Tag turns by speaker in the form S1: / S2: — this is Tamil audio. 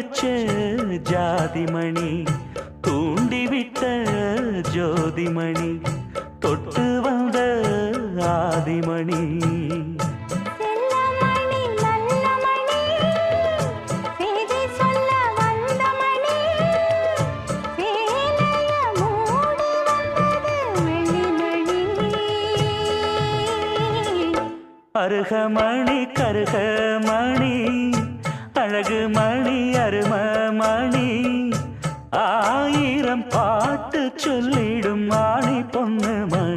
S1: வச்ச ஜாதிமணி தூண்டிவிட்ட ஜோதிமணி தொட்டு வந்த ஆதிமணி அருகமணி கருகமணி அழகு மணி அருமமணி ஆயிரம் பாட்டு சொல்லிடும் மாணி பொண்ணு மணி